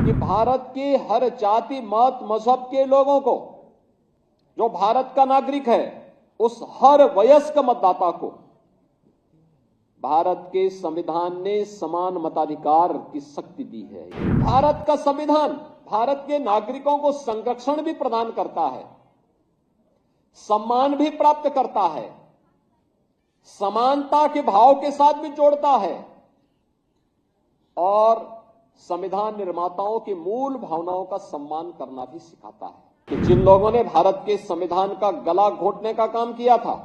कि भारत के हर जाति मत मजहब के लोगों को, जो भारत का नागरिक है, उस हर वयस्क मतदाता को भारत के संविधान ने समान मताधिकार की शक्ति दी है। भारत का संविधान भारत के नागरिकों को संरक्षण भी प्रदान करता है, सम्मान भी प्राप्त करता है, समानता के भाव के साथ भी जोड़ता है और संविधान निर्माताओं की मूल भावनाओं का सम्मान करना भी सिखाता है। कि जिन लोगों ने भारत के संविधान का गला घोंटने का काम किया था,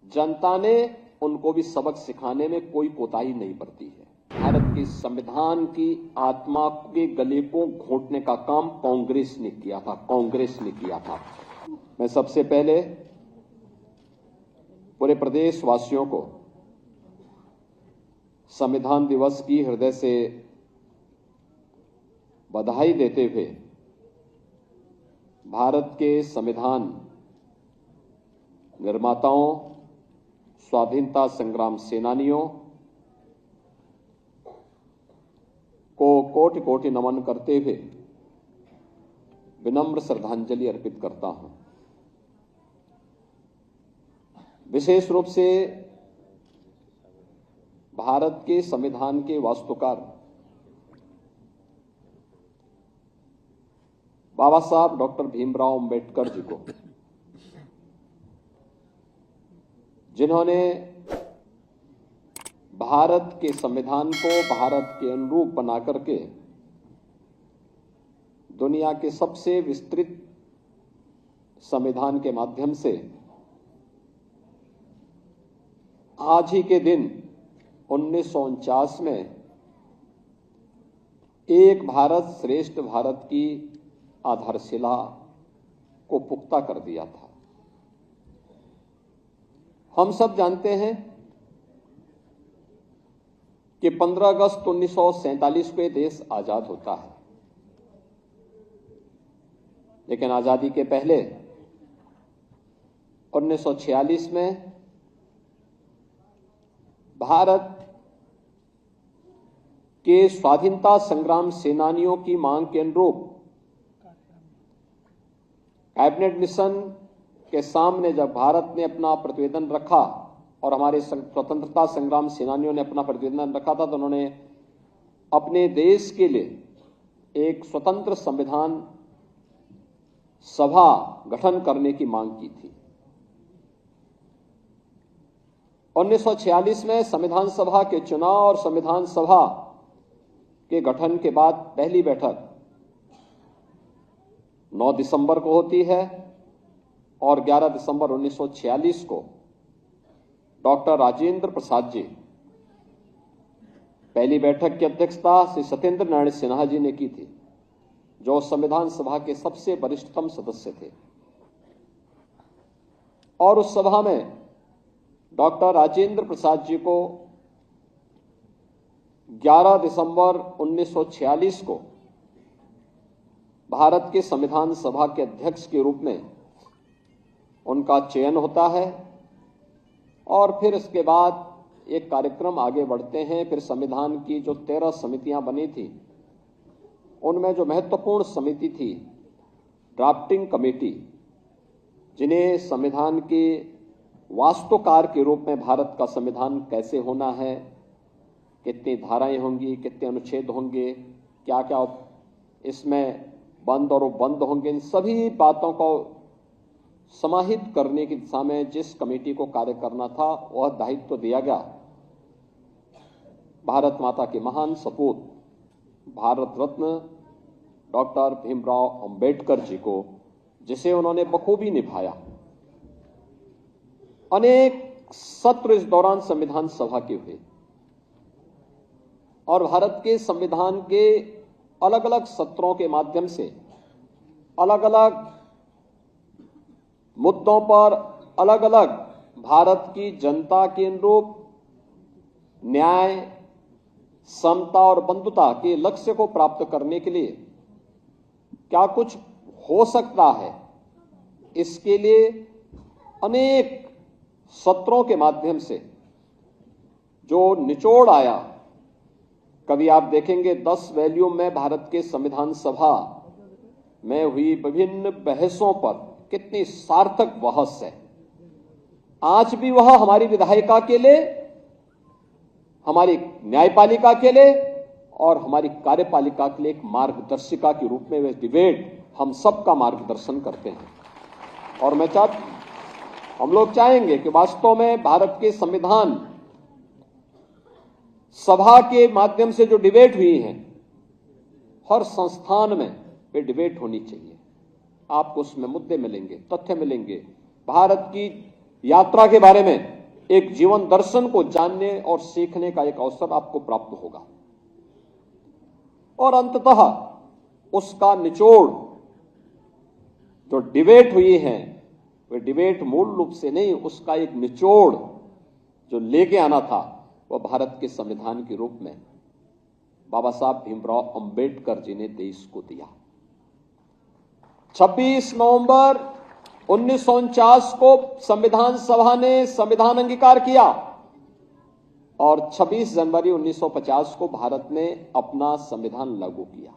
जनता ने उनको भी सबक सिखाने में कोई कोताही नहीं बरती है। भारत के संविधान की आत्मा के गले को घोंटने का काम कांग्रेस ने किया था। मैं सबसे पहले पूरे प्रदेश वासियों को संविधान दिवस की हृदय से बधाई देते हुए भारत के संविधान निर्माताओं, स्वाधीनता संग्राम सेनानियों को कोटि कोटि नमन करते हुए विनम्र श्रद्धांजलि अर्पित करता हूं। विशेष रूप से भारत के संविधान के वास्तुकार बाबा साहब डॉक्टर भीमराव अंबेडकर जी को, जिन्होंने भारत के संविधान को भारत के अनुरूप बना करके दुनिया के सबसे विस्तृत संविधान के माध्यम से आज ही के दिन 1949 में एक भारत श्रेष्ठ भारत की आधारशिला को पुख्ता कर दिया था। हम सब जानते हैं कि 15 अगस्त 1947 को देश आजाद होता है, लेकिन आजादी के पहले 1946 में भारत के स्वाधीनता संग्राम सेनानियों की मांग के अनुरूप कैबिनेट मिशन के सामने जब भारत ने अपना प्रतिवेदन रखा और हमारे स्वतंत्रता संग्राम सेनानियों ने अपना प्रतिवेदन रखा था, तो उन्होंने अपने देश के लिए एक स्वतंत्र संविधान सभा गठन करने की मांग की थी। 1946 में संविधान सभा के चुनाव और संविधान सभा के गठन के बाद पहली बैठक 9 दिसंबर को होती है और 11 दिसंबर 1946 को डॉक्टर राजेंद्र प्रसाद जी पहली बैठक की अध्यक्षता श्री सत्येंद्र नारायण सिन्हा जी ने की थी, जो संविधान सभा के सबसे वरिष्ठतम सदस्य थे। और उस सभा में डॉक्टर राजेंद्र प्रसाद जी को 11 दिसंबर 1946 को भारत के संविधान सभा के अध्यक्ष के रूप में उनका चयन होता है और फिर इसके बाद एक कार्यक्रम आगे बढ़ते हैं। फिर संविधान की जो 13 समितियां बनी थी, उनमें जो महत्वपूर्ण समिति थी ड्राफ्टिंग कमेटी, जिन्हें संविधान के वास्तुकार के रूप में भारत का संविधान कैसे होना है, कितनी धाराएं होंगी, कितने अनुच्छेद होंगे, क्या क्या इसमें बंद और उपबंध होंगे, इन सभी बातों को समाहित करने की दिशा में जिस कमेटी को कार्य करना था, वह दायित्व दिया गया भारत माता के महान सपूत भारत रत्न डॉक्टर भीमराव अंबेडकर जी को, जिसे उन्होंने बखूबी निभाया। अनेक सत्र इस दौरान संविधान सभा के हुए और भारत के संविधान के अलग अलग सत्रों के माध्यम से अलग अलग मुद्दों पर अलग अलग भारत की जनता के अनुरूप न्याय, समता और बंधुता के लक्ष्य को प्राप्त करने के लिए क्या कुछ हो सकता है, इसके लिए अनेक सत्रों के माध्यम से जो निचोड़ आया, कभी आप देखेंगे 10 वॉल्यूम में भारत के संविधान सभा में हुई विभिन्न बहसों पर कितनी सार्थक बहस है। आज भी वह हमारी विधायिका के लिए, हमारी न्यायपालिका के लिए और हमारी कार्यपालिका के लिए एक मार्गदर्शिका के रूप में वे डिबेट हम सबका मार्गदर्शन करते हैं। और हम लोग चाहेंगे कि वास्तव में भारत के संविधान सभा के माध्यम से जो डिबेट हुई है, हर संस्थान में वे डिबेट होनी चाहिए। आपको उसमें मुद्दे मिलेंगे, तथ्य मिलेंगे, भारत की यात्रा के बारे में एक जीवन दर्शन को जानने और सीखने का एक अवसर आपको प्राप्त होगा। और अंततः उसका निचोड़ जो डिबेट हुई है, वह डिबेट मूल रूप से नहीं, उसका एक निचोड़ जो लेके आना था वह भारत के संविधान के रूप में बाबा साहब भीमराव अंबेडकर जी ने देश को दिया। 26 नवंबर 1949 को संविधान सभा ने संविधान अंगीकार किया और 26 जनवरी 1950 को भारत ने अपना संविधान लागू किया।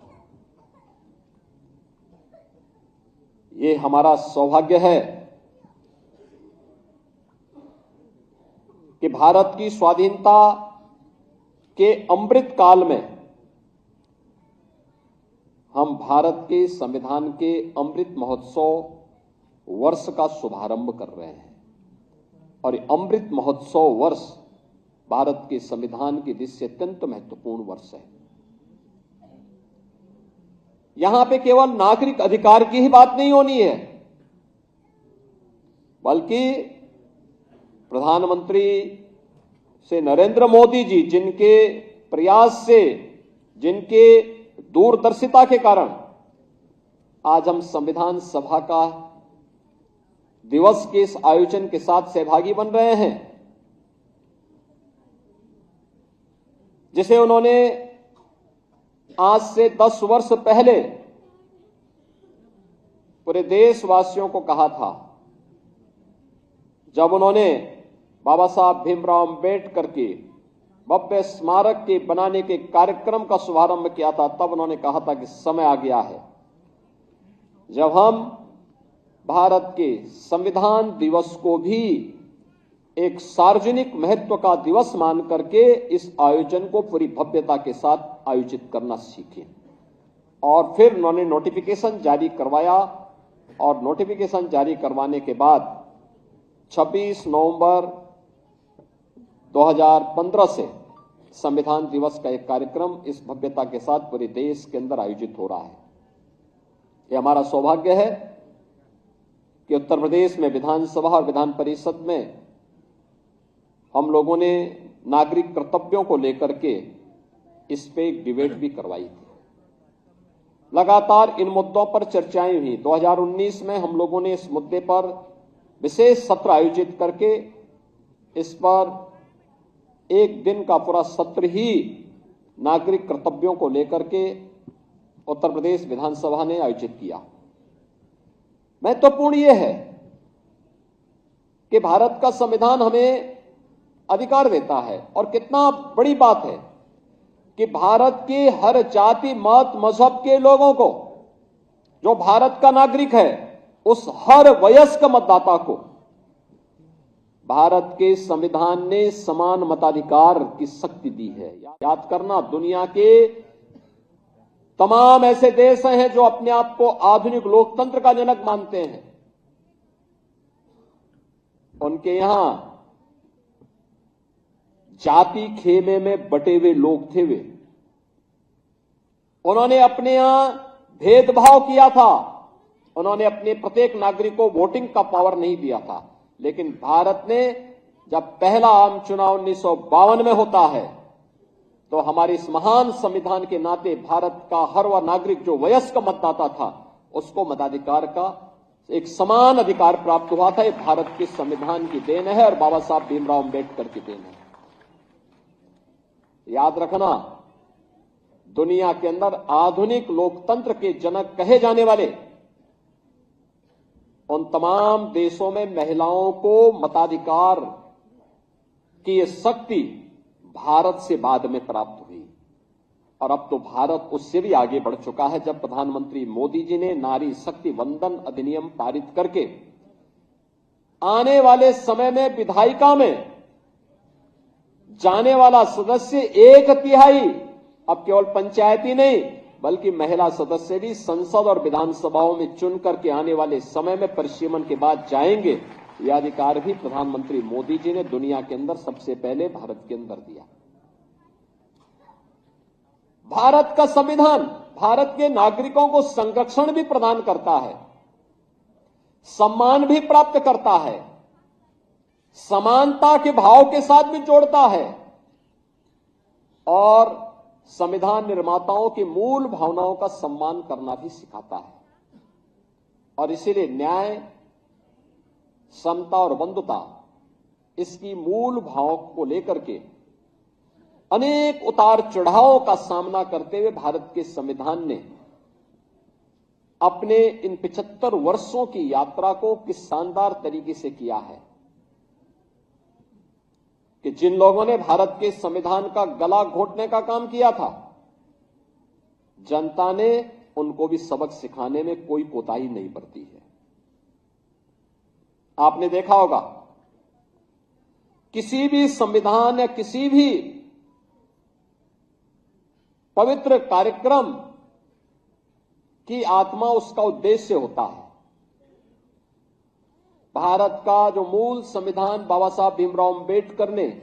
ये हमारा सौभाग्य है कि भारत की स्वाधीनता के अमृत काल में हम भारत के संविधान के अमृत महोत्सव वर्ष का शुभारंभ कर रहे हैं। और अमृत महोत्सव वर्ष भारत के संविधान की दृष्टि से अत्यंत महत्वपूर्ण वर्ष है। यहां पे केवल नागरिक अधिकार की ही बात नहीं होनी है, बल्कि प्रधानमंत्री से नरेंद्र मोदी जी जिनके प्रयास से, जिनके दूरदर्शिता के कारण आज हम संविधान सभा का दिवस के इस आयोजन के साथ सहभागी बन रहे हैं, जिसे उन्होंने आज से 10 वर्ष पहले पूरे देशवासियों को कहा था, जब उन्होंने बाबा साहब भीमराव अंबेडकर के भव्य स्मारक के बनाने के कार्यक्रम का शुभारंभ किया था। तब उन्होंने कहा था कि समय आ गया है जब हम भारत के संविधान दिवस को भी एक सार्वजनिक महत्व का दिवस मान करके इस आयोजन को पूरी भव्यता के साथ आयोजित करना सीखें। और फिर उन्होंने नोटिफिकेशन जारी करवाया और नोटिफिकेशन जारी करवाने के बाद 26 नवंबर 2015 से संविधान दिवस का एक कार्यक्रम इस भव्यता के साथ पूरे देश के अंदर आयोजित हो रहा है। यह हमारा सौभाग्य है कि उत्तर प्रदेश में विधानसभा और विधान परिषद में हम लोगों ने नागरिक कर्तव्यों को लेकर के इस पे एक डिबेट भी करवाई थी। लगातार इन मुद्दों पर चर्चाएं हुई। 2019 में हम लोगों ने इस मुद्दे पर विशेष सत्र आयोजित करके इस पर एक दिन का पूरा सत्र ही नागरिक कर्तव्यों को लेकर के उत्तर प्रदेश विधानसभा ने आयोजित किया। महत्वपूर्ण यह है कि भारत का संविधान हमें अधिकार देता है, और कितना बड़ी बात है कि भारत के हर जाति, मत, मजहब के लोगों को, जो भारत का नागरिक है, उस हर वयस्क मतदाता को भारत के संविधान ने समान मताधिकार की शक्ति दी है। याद करना, दुनिया के तमाम ऐसे देश हैं जो अपने आप को आधुनिक लोकतंत्र का जनक मानते हैं, उनके यहां जाति खेमे में बटे हुए लोग थे। वे उन्होंने अपने यहां भेदभाव किया था, उन्होंने अपने प्रत्येक नागरिक को वोटिंग का पावर नहीं दिया था। लेकिन भारत ने जब पहला आम चुनाव 1952 में होता है, तो हमारे इस महान संविधान के नाते भारत का हर वह नागरिक जो वयस्क मतदाता था, उसको मताधिकार का एक समान अधिकार प्राप्त हुआ था। ये भारत के संविधान की देन है और बाबा साहब भीमराव अंबेडकर की देन है। याद रखना, दुनिया के अंदर आधुनिक लोकतंत्र के जनक कहे जाने वाले उन तमाम देशों में महिलाओं को मताधिकार की यह शक्ति भारत से बाद में प्राप्त हुई। और अब तो भारत उससे भी आगे बढ़ चुका है जब प्रधानमंत्री मोदी जी ने नारी शक्ति वंदन अधिनियम पारित करके आने वाले समय में विधायिका में जाने वाला सदस्य 1/3 अब केवल पंचायती नहीं बल्कि महिला सदस्य भी संसद और विधानसभाओं में चुन करके आने वाले समय में परिसीमन के बाद जाएंगे। यह अधिकार भी प्रधानमंत्री मोदी जी ने दुनिया के अंदर सबसे पहले भारत के अंदर दिया। भारत का संविधान भारत के नागरिकों को संरक्षण भी प्रदान करता है, सम्मान भी प्राप्त करता है, समानता के भाव के साथ भी जोड़ता है और संविधान निर्माताओं की मूल भावनाओं का सम्मान करना भी सिखाता है। और इसीलिए न्याय, समता और बंधुता इसकी मूल भाव को लेकर के अनेक उतार चढ़ावों का सामना करते हुए भारत के संविधान ने अपने इन 75 वर्षों की यात्रा को किस शानदार तरीके से किया है कि जिन लोगों ने भारत के संविधान का गला घोटने का काम किया था, जनता ने उनको भी सबक सिखाने में कोई कोताही नहीं बरती है। आपने देखा होगा किसी भी संविधान या किसी भी पवित्र कार्यक्रम की आत्मा उसका उद्देश्य होता है। भारत का जो मूल संविधान बाबा साहब भीमराव अंबेडकर ने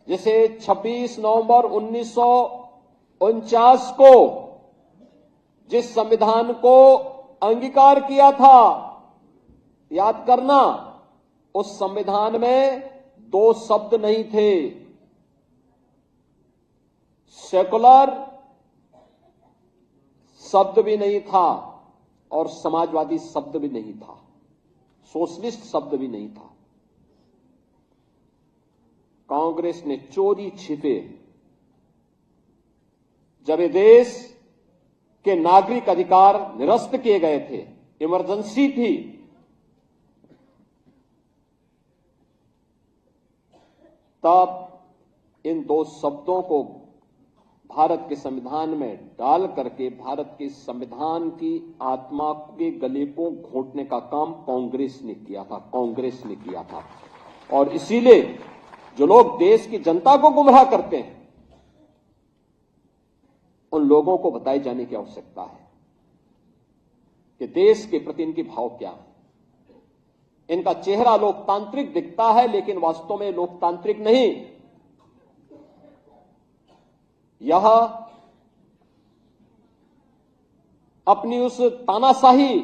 जिसे 26 नवंबर 1949 को जिस संविधान को अंगीकार किया था, याद करना, उस संविधान में 2 शब्द नहीं थे, सेकुलर शब्द भी नहीं था और समाजवादी शब्द भी नहीं था, सोशलिस्ट शब्द भी नहीं था। कांग्रेस ने चोरी छिपे जब ये देश के नागरिक अधिकार निरस्त किए गए थे, इमरजेंसी थी, तब इन 2 शब्दों को भारत के संविधान में डाल करके भारत के संविधान की आत्मा के गले को घोंटने का काम कांग्रेस ने किया था। और इसीलिए जो लोग देश की जनता को गुमराह करते हैं, उन लोगों को बताए जाने की आवश्यकता है कि देश के प्रति इनकी भाव क्या है। इनका चेहरा लोकतांत्रिक दिखता है लेकिन वास्तव में लोकतांत्रिक नहीं, यह अपनी उस तानाशाही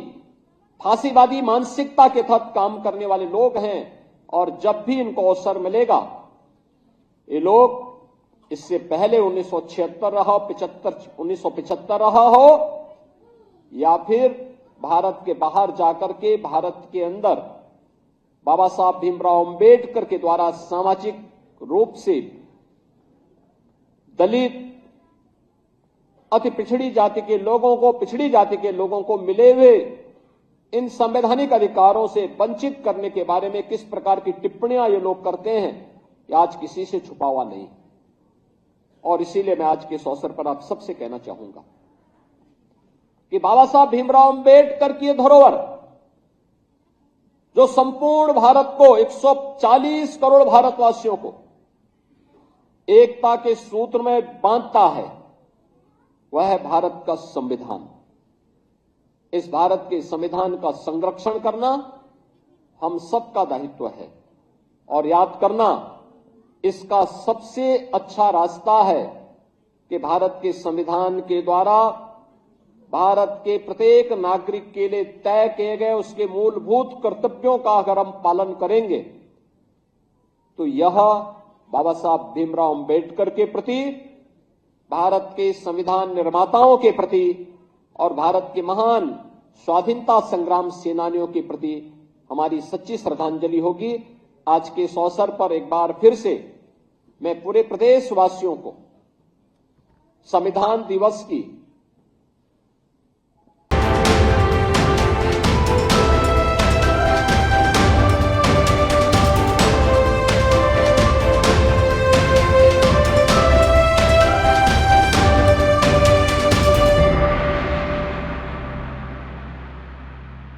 फांसीवादी मानसिकता के तहत काम करने वाले लोग हैं। और जब भी इनको अवसर मिलेगा, ये लोग इससे पहले 1976 रहा, 1975 रहा हो या फिर भारत के बाहर जाकर के भारत के अंदर बाबा साहब भीमराव अंबेडकर के द्वारा सामाजिक रूप से दलित, अति पिछड़ी जाति के लोगों को मिले हुए इन संवैधानिक अधिकारों से वंचित करने के बारे में किस प्रकार की टिप्पणियां ये लोग करते हैं, ये आज किसी से छुपा हुआ नहीं। और इसीलिए मैं आज के इस अवसर पर आप सबसे कहना चाहूंगा कि बाबा साहब भीमराव अंबेडकर की धरोहर जो संपूर्ण भारत को, 140 करोड़ भारतवासियों को एकता के सूत्र में बांधता है, वह है भारत का संविधान। इस भारत के संविधान का संरक्षण करना हम सबका दायित्व है और याद करना इसका सबसे अच्छा रास्ता है कि भारत के संविधान के द्वारा भारत के प्रत्येक नागरिक के लिए तय किए गए उसके मूलभूत कर्तव्यों का अगर हम पालन करेंगे तो यह बाबा साहब भीमराव अंबेडकर के प्रति, भारत के संविधान निर्माताओं के प्रति और भारत के महान स्वाधीनता संग्राम सेनानियों के प्रति हमारी सच्ची श्रद्धांजलि होगी। आज के इस अवसर पर एक बार फिर से मैं पूरे प्रदेशवासियों को संविधान दिवस की